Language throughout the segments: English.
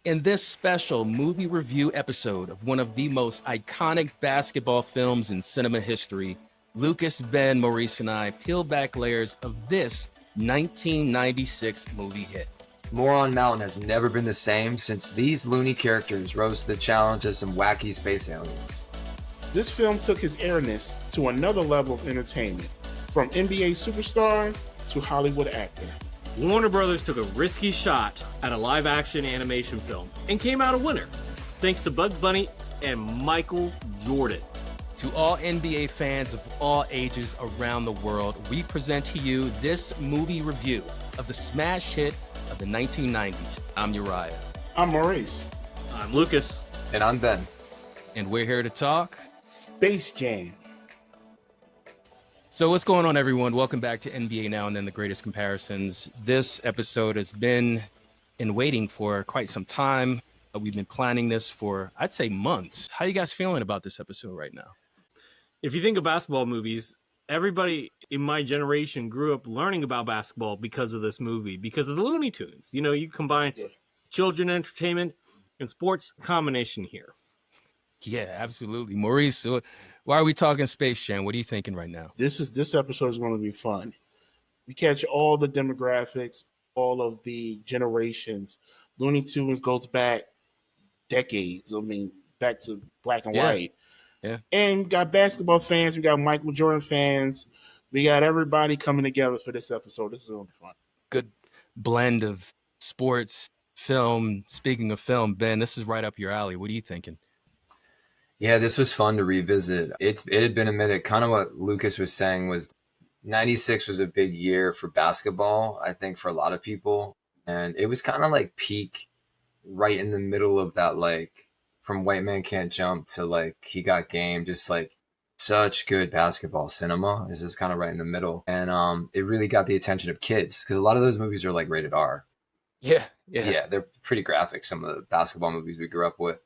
In this special movie review episode of one of the most iconic basketball films in cinema history, Lucas, Ben, Maurice, and I peel back layers of this 1996 movie hit. Moron Mountain has never been the same since these loony characters rose to the challenge of some wacky space aliens. This film took his airness to another level of entertainment, from NBA superstar to Hollywood actor. Warner Brothers took a risky shot at a live-action animation film and came out a winner, thanks to Bugs Bunny and Michael Jordan. To all NBA fans of all ages around the world, we present to you this movie review of the smash hit of the 1990s. I'm Uriah. I'm Maurice. I'm Lucas. And I'm Ben. And we're here to talk Space Jam. So what's going on, everyone? Welcome back to NBA Now and Then, the Greatest Comparisons. This episode has been in waiting for quite some time. We've been planning this for, I'd say, months. How you guys feeling about this episode right now? If you think of basketball movies, everybody in my generation grew up learning about basketball because of this movie, because of the Looney Tunes. You know, you combine children entertainment and sports, combination here. Yeah, absolutely. Maurice, so why are we talking Space Jam? What are you thinking right now? This episode is going to be fun. We catch all the demographics, all of the generations. Looney Tunes goes back decades. I mean, back to black and white. Yeah. And we got basketball fans. We got Michael Jordan fans. We got everybody coming together for this episode. This is going to be fun. Good blend of sports, film. Speaking of film, Ben, this is right up your alley. What are you thinking? Yeah, this was fun to revisit. It had been a minute. Kind of what Lucas was saying was 96 was a big year for basketball, I think, for a lot of people. And it was kind of like peak right in the middle of that, like from White Man Can't Jump to like He Got Game, just like such good basketball cinema. This is kind of right in the middle. And it really got the attention of kids because a lot of those movies are like rated R. Yeah, they're pretty graphic, some of the basketball movies we grew up with.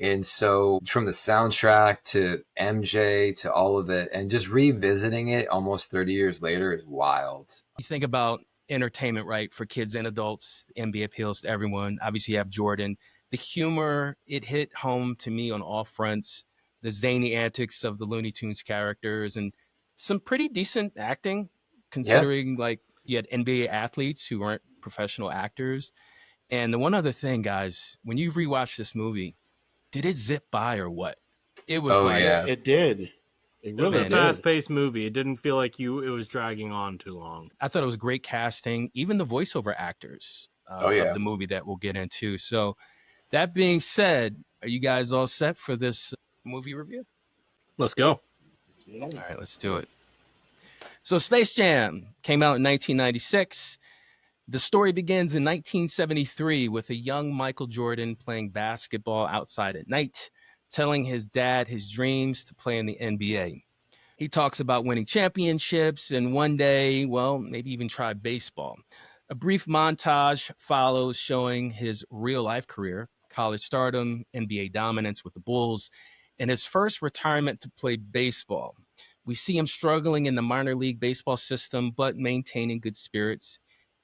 And so from the soundtrack to MJ to all of it and just revisiting it almost 30 years later is wild. You think about entertainment, right, for kids and adults. The NBA appeals to everyone. Obviously, you have Jordan. The humor, it hit home to me on all fronts. The zany antics of the Looney Tunes characters and some pretty decent acting, considering like you had NBA athletes who weren't professional actors. And the one other thing, guys, when you rewatch this movie, did it zip by or what? It was It did. It was really a fast-paced movie. It didn't feel like it was dragging on too long. I thought it was great casting, even the voiceover actors of the movie that we'll get into. So that being said, are you guys all set for this movie review? Let's go. All right, let's do it. So Space Jam came out in 1996. The story begins in 1973 with a young Michael Jordan playing basketball outside at night, telling his dad his dreams to play in the NBA. He talks about winning championships and one day, well, maybe even try baseball. A brief montage follows showing his real-life career, college stardom, NBA dominance with the Bulls, and his first retirement to play baseball. We see him struggling in the minor league baseball system, but maintaining good spirits.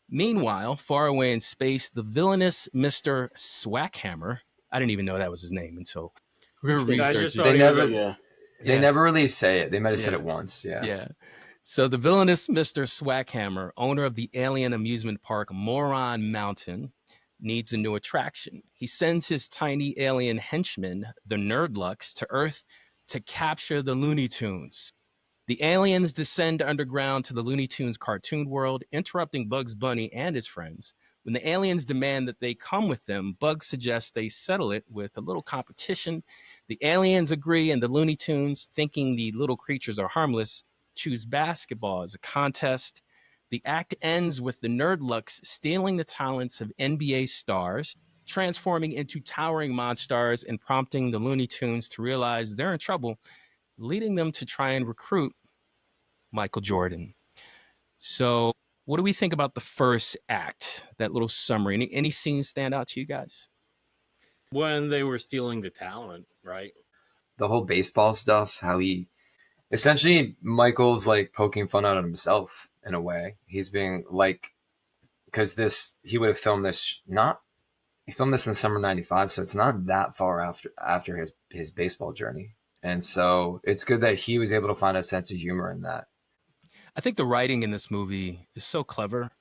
Meanwhile, far away in space, the villainous Mr. Swackhammer, I didn't even know that was his name until we were researching. They never really say it. They might have said it once. Yeah. So the villainous Mr. Swackhammer, owner of the alien amusement park Moron Mountain, needs a new attraction. He sends his tiny alien henchman, the Nerdlucks, to Earth to capture the Looney Tunes. The aliens descend underground to the Looney Tunes cartoon world, interrupting Bugs Bunny and his friends. When the aliens demand that they come with them, Bugs suggests they settle it with a little competition. The aliens agree, and the Looney Tunes, thinking the little creatures are harmless, choose basketball as a contest. The act ends with the Nerdlucks stealing the talents of NBA stars, transforming into towering monsters, and prompting the Looney Tunes to realize they're in trouble, leading them to try and recruit Michael Jordan. So what do we think about the first act, that little summary? Any scenes stand out to you guys? When they were stealing the talent, right? The whole baseball stuff, how he essentially Michael's like poking fun out of himself in a way. He's being like, because he would have filmed this not he filmed this in the summer of '95, so it's not that far after his baseball journey. And so it's good that he was able to find a sense of humor in that. I think the writing in this movie is so clever.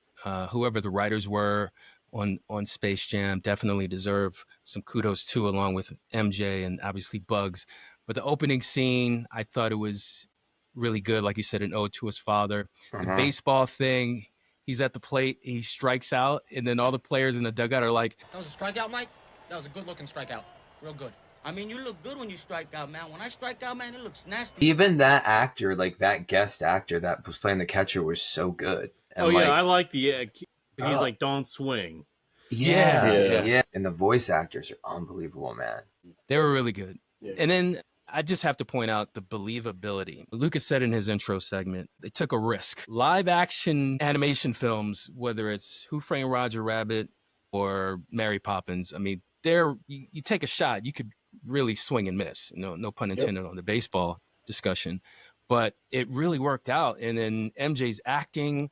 Whoever the writers were on Space Jam definitely deserve some kudos too, along with MJ and obviously Bugs. But the opening scene, I thought it was really good. Like you said, an ode to his father. The baseball thing, he's at the plate, he strikes out, and then all the players in the dugout are like, That was a strikeout, Mike? That was a good-looking strikeout. Real good. I mean, you look good when you strike out, man. When I strike out, man, it looks nasty. Even that actor, like that guest actor that was playing the catcher, was so good. And yeah, I like the. He's like, don't swing. Yeah. And the voice actors are unbelievable, man. they were really good. Yeah. And then I just have to point out the believability. Lucas said in his intro segment, they took a risk. Live action animation films, whether it's Who Framed Roger Rabbit or Mary Poppins, I mean, you take a shot, you could really swing and miss. No pun intended on the baseball discussion. But it really worked out. And then MJ's acting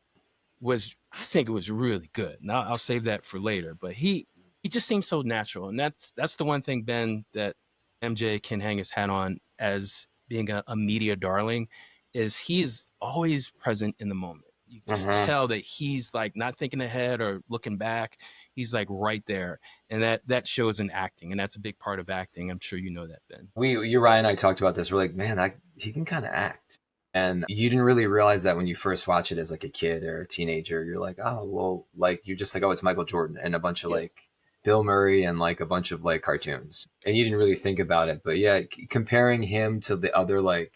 I think it was really good. Now I'll save that for later. But he just seems so natural. And that's the one thing, Ben, that MJ can hang his hat on as being a media darling, is he's always present in the moment. You just tell that he's like not thinking ahead or looking back. He's like right there. And that shows in acting. And that's a big part of acting. I'm sure you know that, Ben. Uriah and I talked about this. We're like, man, he can kind of act. And you didn't really realize that when you first watch it as like a kid or a teenager. You're like, oh, well, like you're just like, oh, it's Michael Jordan and a bunch of like Bill Murray and like a bunch of like cartoons. And you didn't really think about it. But yeah, comparing him to the other, like,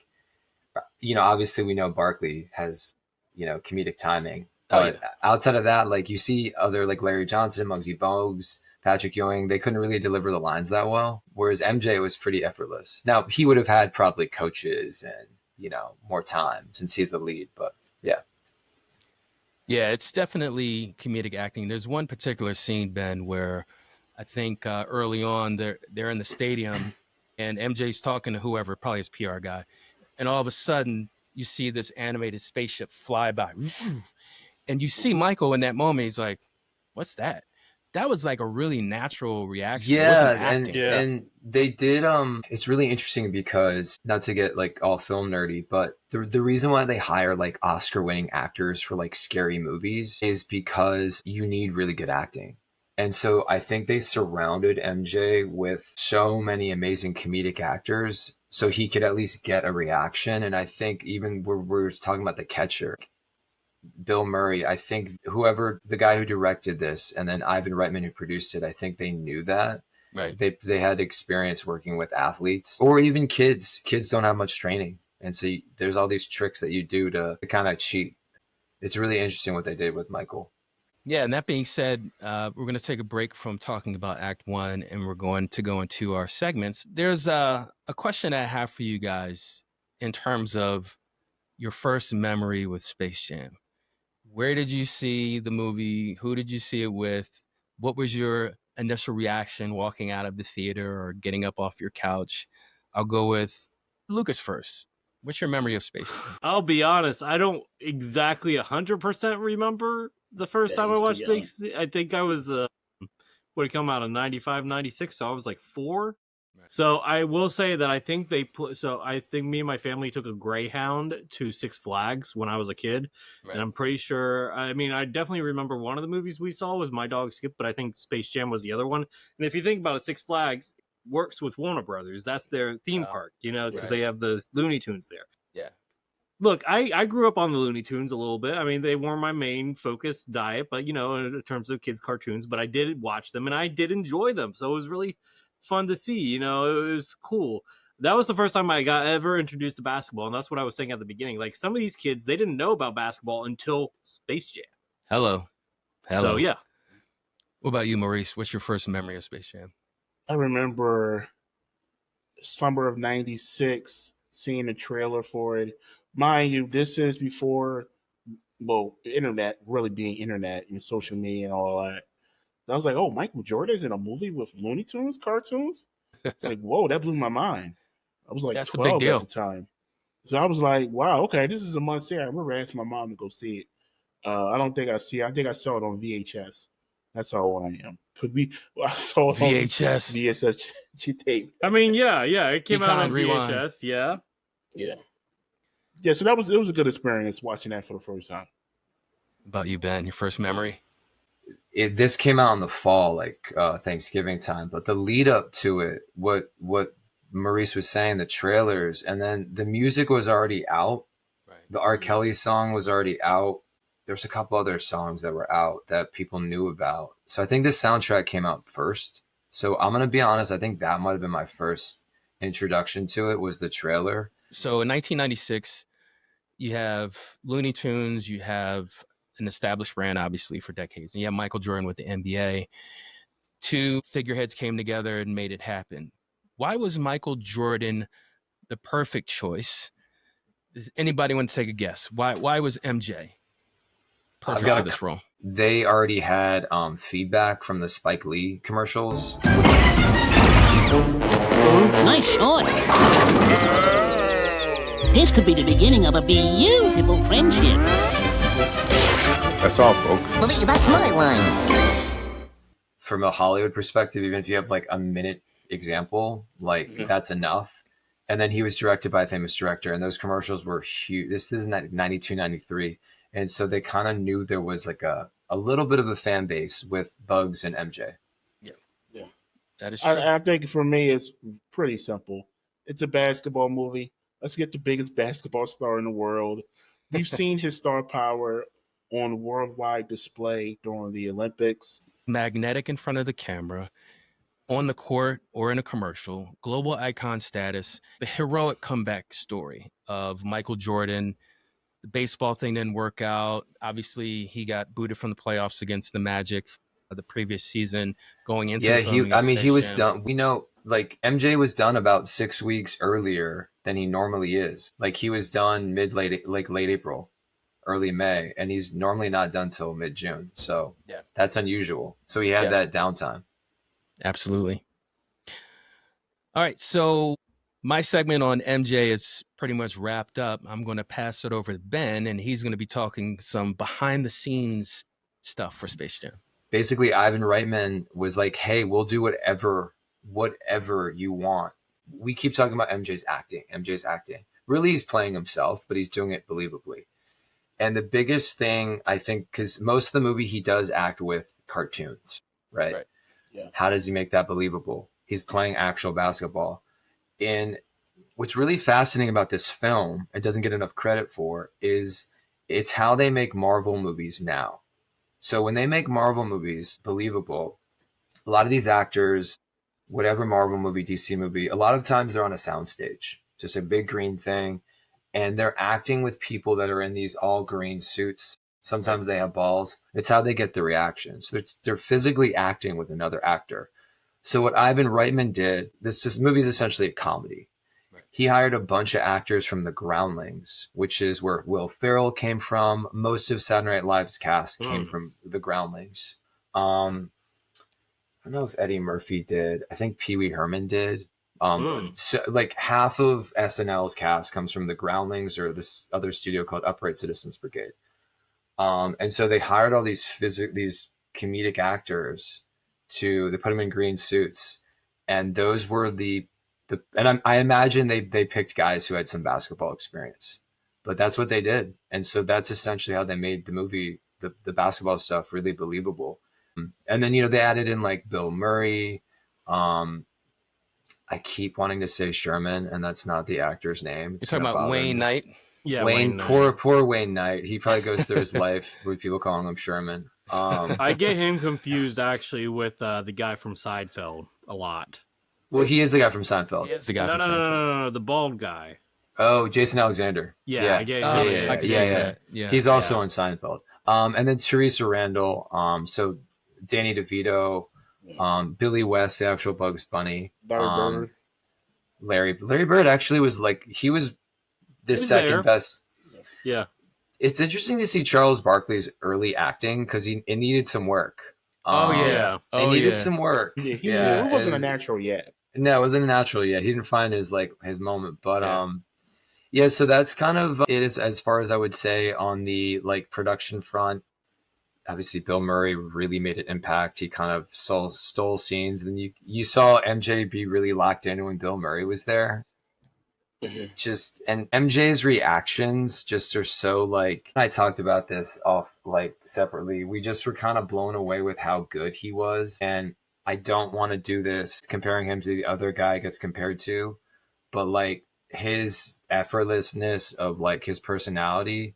obviously we know Barkley has, comedic timing. But outside of that, like you see other like Larry Johnson, Muggsy Bogues, Patrick Ewing, they couldn't really deliver the lines that well. Whereas MJ was pretty effortless. Now, he would have had probably coaches and, more time since he's the lead. But yeah. Yeah, it's definitely comedic acting. There's one particular scene, Ben, where I think early on they're in the stadium and MJ's talking to whoever, probably his PR guy. And all of a sudden you see this animated spaceship fly by. And you see Michael in that moment. He's like, what's that? That was like a really natural reaction. And they did. It's really interesting because, not to get like all film nerdy, but the reason why they hire like Oscar-winning actors for like scary movies is because you need really good acting. And so I think they surrounded MJ with so many amazing comedic actors so he could at least get a reaction. And I think even we're talking about the catcher, Bill Murray, I think the guy who directed this and then Ivan Reitman who produced it, I think they knew that. Right. They had experience working with athletes or even kids. Kids don't have much training. And so there's all these tricks that you do to kind of cheat. It's really interesting what they did with Michael. Yeah, and that being said, we're going to take a break from talking about Act 1 and we're going to go into our segments. There's a question I have for you guys in terms of your first memory with Space Jam. Where did you see the movie? Who did you see it with? What was your initial reaction walking out of the theater or getting up off your couch? I'll go with Lucas first. What's your memory of Space Jam? I'll be honest, I don't exactly 100% remember the first time I watched Space. I think I was, would it come out in 95, 96? So I was like 4. So I will say that I think I think me and my family took a Greyhound to Six Flags when I was a kid. Right. And I'm pretty sure, I definitely remember one of the movies we saw was My Dog Skip, but I think Space Jam was the other one. And if you think about it, Six Flags works with Warner Brothers. That's their theme park, because they have the Looney Tunes there. Yeah. Look, I grew up on the Looney Tunes a little bit. I mean, they weren't my main focus diet, but, in terms of kids' cartoons, but I did watch them and I did enjoy them. So it was really fun to see, it was cool. That was the first time I got ever introduced to basketball, and that's what I was saying at the beginning. Like, some of these kids, they didn't know about basketball until Space Jam. Hello. So yeah. What about you, Maurice? What's your first memory of Space Jam? I remember summer of '96 seeing a trailer for it. Mind you, this is before internet really being internet and social media and all that. I was like, oh, Michael Jordan's in a movie with Looney Tunes cartoons? It's like, whoa, that blew my mind. I was like 12 at the time. So I was like, wow, okay, this is a must see. I remember asking my mom to go see it. I don't think I see it. I think I saw it on VHS. That's how old I am. But I saw it on VHS. VHS tape. I mean, yeah, it came out on Econ Rewind. VHS. Yeah. Yeah. So it was a good experience watching that for the first time. About you, Ben, your first memory? This came out in the fall, like Thanksgiving time, but the lead up to it, what Maurice was saying, the trailers, and then the music was already out. Right. The R. Kelly song was already out. There's a couple other songs that were out that people knew about. So I think this soundtrack came out first. So I'm gonna be honest, I think that might have been my first introduction to it, was the trailer. So in 1996, you have Looney Tunes, you have an established brand, obviously, for decades, and you have Michael Jordan with the NBA. Two figureheads came together and made it happen. Why was Michael Jordan the perfect choice? Does anybody want to take a guess? Why was MJ perfect for this role? They already had feedback from the Spike Lee commercials. Nice shorts. This could be the beginning of a beautiful friendship. That's all, folks. Well, that's my line. From a Hollywood perspective, even if you have like a minute example, like that's enough. And then he was directed by a famous director, and those commercials were huge. This is 92, 93. And so they kind of knew there was like a little bit of a fan base with Bugs and MJ. Yeah. That is true. I think for me, it's pretty simple. It's a basketball movie. Let's get the biggest basketball star in the world. We've seen his star power on worldwide display during the Olympics. Magnetic in front of the camera, on the court or in a commercial, global icon status, the heroic comeback story of Michael Jordan. The baseball thing didn't work out. Obviously, he got booted from the playoffs against the Magic the previous season, going into the filming he was session. done. We know, like, MJ was done about 6 weeks earlier than he normally is. Like, he was done late April, early May, and he's normally not done till mid-June. So that's unusual. So he had that downtime. Absolutely. All right, so my segment on MJ is pretty much wrapped up. I'm going to pass it over to Ben, and he's going to be talking some behind-the-scenes stuff for Space Jam. Basically, Ivan Reitman was like, hey, we'll do whatever you want. We keep talking about MJ's acting. Really, he's playing himself, but he's doing it believably. And the biggest thing, I think, because most of the movie he does act with cartoons, right? Yeah. How does he make that believable? He's playing actual basketball. And what's really fascinating about this film, it doesn't get enough credit for, is it's how they make Marvel movies now. So when they make Marvel movies believable, a lot of these actors, whatever Marvel movie, DC movie, a lot of times they're on a soundstage, just a big green thing. And they're acting with people that are in these all green suits. Sometimes they have balls. It's how they get the reaction. So they're physically acting with another actor. So what Ivan Reitman did, this movie is essentially a comedy. Right. He hired a bunch of actors from The Groundlings, which is where Will Ferrell came from. Most of Saturday Night Live's cast came from The Groundlings. I don't know if Eddie Murphy did. I think Pee Wee Herman did. So like half of SNL's cast comes from The Groundlings or this other studio called Upright Citizens Brigade. And so they hired all these comedic actors they put them in green suits, and those were I imagine they picked guys who had some basketball experience, but that's what they did. And so that's essentially how they made the movie, the basketball stuff, really believable. And then, they added in like Bill Murray. I keep wanting to say Sherman, and that's not the actor's name. You're talking about Wayne Knight? Yeah, Wayne Knight. Poor Wayne Knight. He probably goes through his life with people calling him Sherman. I get him confused actually with the guy from Seinfeld a lot. Well, he is the guy from Seinfeld. He is the guy from Seinfeld. No, the bald guy. Oh, Jason Alexander. Yeah. I can see that. Yeah. He's also on Seinfeld. And then Teresa Randall. So Danny DeVito, Billy West, the actual Bugs Bunny. Larry Bird actually was he was the second best. Yeah. It's interesting to see Charles Barkley's early acting because he needed some work. Yeah. He needed some work. It wasn't a natural yet. No, it wasn't a natural yet. He didn't find his moment. But so that's kind of it as far as I would say on the production front. obviously Bill Murray really made an impact. He kind of stole scenes, and you saw MJ be really locked in when Bill Murray was there. Just, and MJ's reactions just are so, like, I talked about this off, like, separately. We just were kind of blown away with how good he was, and I don't want to do this comparing him to the other guy gets compared to, but like his effortlessness of like his personality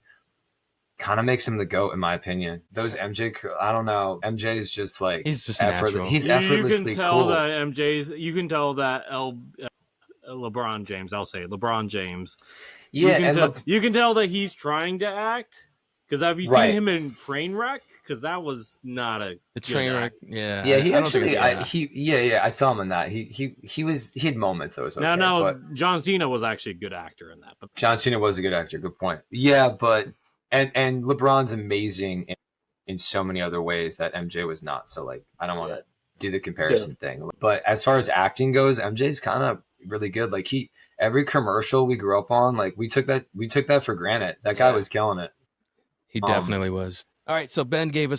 kind of makes him the GOAT, in my opinion. Those MJ, I don't know, MJ is just like, He's just natural. He's You effortlessly can tell cool. that MJ's. You can tell that LeBron James. I'll say LeBron James. Yeah, You can tell that he's trying to act. Because have you seen Right. him in Trainwreck? Because that was not a The good train wreck. act. Yeah. yeah, he I don't think actually, it's- I saw him in that. He had moments that was okay. Now, but John Cena was actually a good actor in that. But John Cena was a good actor. Good point. Yeah, but and LeBron's amazing in so many other ways that MJ was not. So like, I don't want to do the comparison thing. But as far as acting goes, MJ's kind of really good. Like every commercial we grew up on, like we took that for granted. That guy was killing it. He definitely was. All right, so Ben gave us